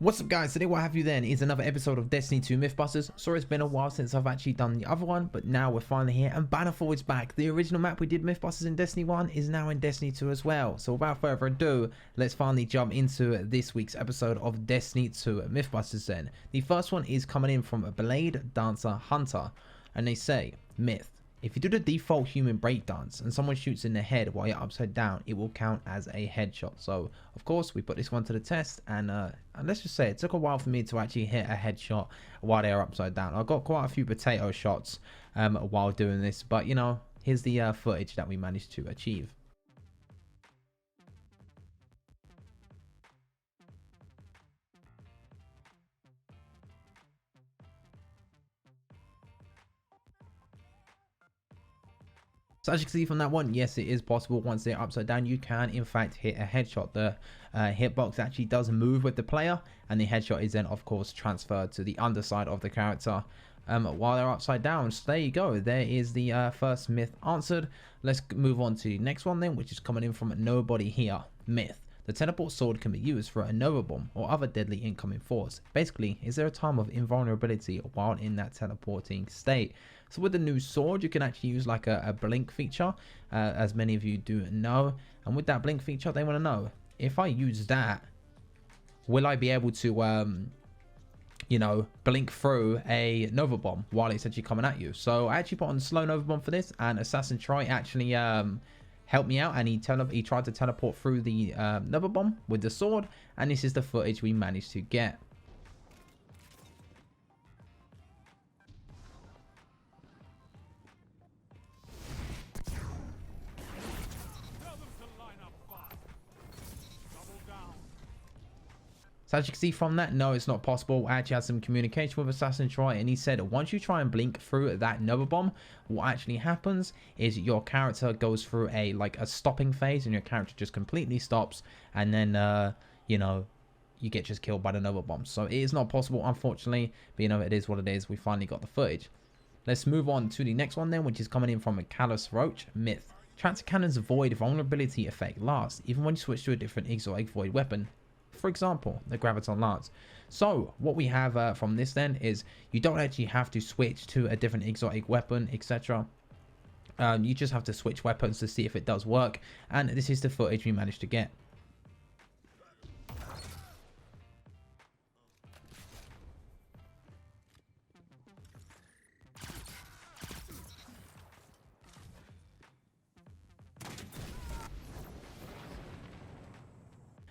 What's up guys, today what have you then is another episode of Destiny 2 Mythbusters. Sorry it's been a while since I've actually done the other one, but now we're finally here and Bannerfall is back. The original map we did Mythbusters in Destiny 1 is now in Destiny 2 as well. So without further ado, let's finally jump into this week's episode of Destiny 2 Mythbusters then. The first one is coming in from a Blade Dancer Hunter, and they say, Myth. If you do the default human breakdance and someone shoots in the head while you're upside down, it will count as a headshot. So, of course, we put this one to the test, and let's just say it took a while for me to actually hit a headshot while they are upside down. I got quite a few potato shots while doing this, but you know, here's the footage that we managed to achieve. So as you can see from that one, yes, it is possible. Once they're upside down, you can in fact hit a headshot. The hitbox actually does move with the player, and the headshot is then of course transferred to the underside of the character while they're upside down. So there you go, there is the first myth answered. Let's move on to the next one then, which is coming in from Nobody Here. Myth. The teleport sword can be used for a Nova Bomb or other deadly incoming force. Basically, is there a time of invulnerability while in that teleporting state? So with the new sword, you can actually use like a blink feature, as many of you do know. And with that blink feature, they want to know, if I use that, will I be able to, you know, blink through a Nova Bomb while it's actually coming at you? So I actually put on slow Nova Bomb for this, and Assassin Troy actually helped me out, and he tried to teleport through the Nova Bomb with the sword, and this is the footage we managed to get. So as you can see from that, no, it's not possible. I actually had some communication with Assassin Troy, and he said once you try and blink through that Nova Bomb, what actually happens is your character goes through a stopping phase, and your character just completely stops, and then you know, you get just killed by the Nova Bomb. So it is not possible, unfortunately, but you know, it is what it is. We finally got the footage. Let's move on to the next one then, which is coming in from a Callous Roach. Myth. Tractor Cannon's void vulnerability effect lasts even when you switch to a different exotic void weapon. For example, the Graviton Lance. So what we have from this then is you don't actually have to switch to a different exotic weapon, etc. You just have to switch weapons to see if it does work, and this is the footage we managed to get.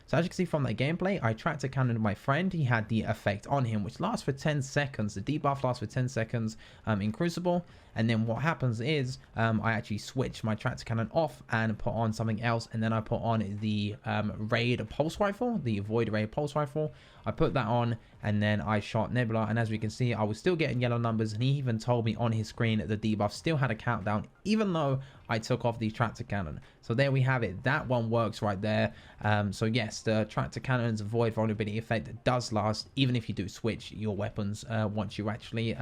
So as you can see from that gameplay, I tracked a cannon my friend. He had the effect on him, which lasts for 10 seconds. The debuff lasts for 10 seconds in Crucible. And then what happens is I actually switch my tractor cannon off and put on something else. And then I put on the Raid Pulse Rifle, the Void Raid Pulse Rifle. I put that on, and then I shot Nebula. And as we can see, I was still getting yellow numbers. And he even told me on his screen that the debuff still had a countdown, even though I took off the tractor cannon. So there we have it. That one works right there. So yes, the tractor cannon's void vulnerability effect does last, even if you do switch your weapons once you actually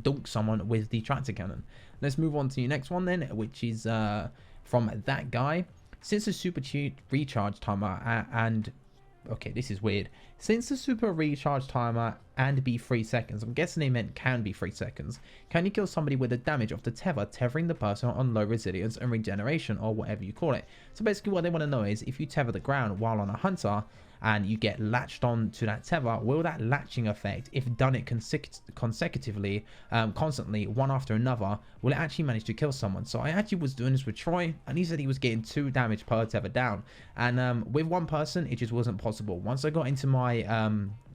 dunk someone with the tractor cannon. Let's move on to the next one then, which is from that guy. Since the super recharge timer and okay, this is weird. Since the super recharge timer and be 3 seconds, I'm guessing they meant can be 3 seconds, can you kill somebody with the damage of the tether, tethering the person on low resilience and regeneration, or whatever you call it? So basically what they want to know is, if you tether the ground while on a hunter and you get latched on to that tether, will that latching effect, if done it consecutively, constantly, one after another, will it actually manage to kill someone? So I actually was doing this with Troy, and he said he was getting 2 damage per tether down, and with one person it just wasn't possible. Once I got into my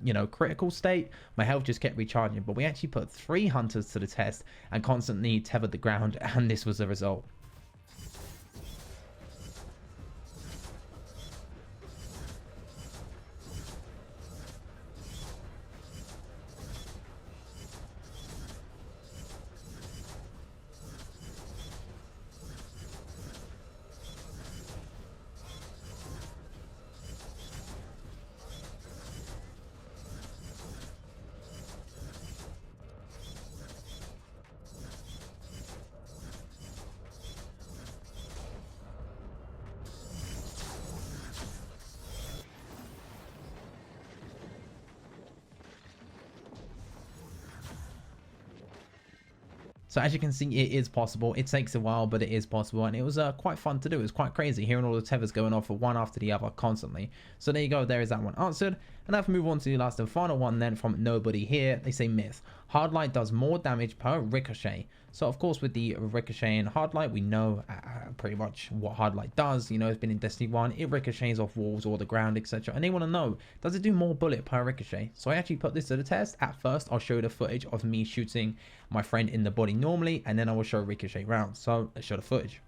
you know, critical state, my health just kept recharging. But we actually put 3 hunters to the test and constantly tethered the ground, and this was the result. So as you can see, it is possible. It takes a while, but it is possible, and it was quite fun to do. It was quite crazy hearing all the tethers going off one after the other constantly. So there you go, there is that one answered. And I've moved on to the last and final one then from nobody here. They say myth. Hard light does more damage per ricochet. So of course with the ricochet and hard light, we know pretty much what hard light does. You know, it's been in Destiny 1, it ricochets off walls or the ground, etc. And they want to know, does it do more bullet per ricochet? So I actually put this to the test. At first, I'll show you the footage of me shooting my friend in the body normally, and then I will show ricochet rounds. So let's show the footage.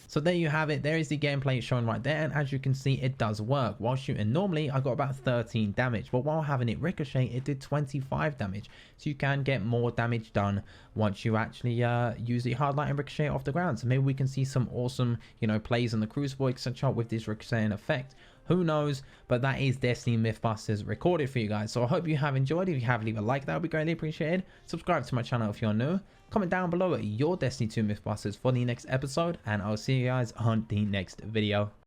So there you have it. There is the gameplay shown right there, and as you can see, it does work. While shooting normally, I got about 13 damage, but while having it ricochet, it did 25 damage. So you can get more damage done once you actually use the hard light and ricochet off the ground. So maybe we can see some awesome, you know, plays in the Crucible, etc. with this ricocheting effect. Who knows? But that is Destiny Mythbusters recorded for you guys. So I hope you have enjoyed. If you have, leave a like. That would be greatly appreciated. Subscribe to my channel if you're new. Comment down below your Destiny 2 Mythbusters for the next episode, and I'll see you guys on the next video.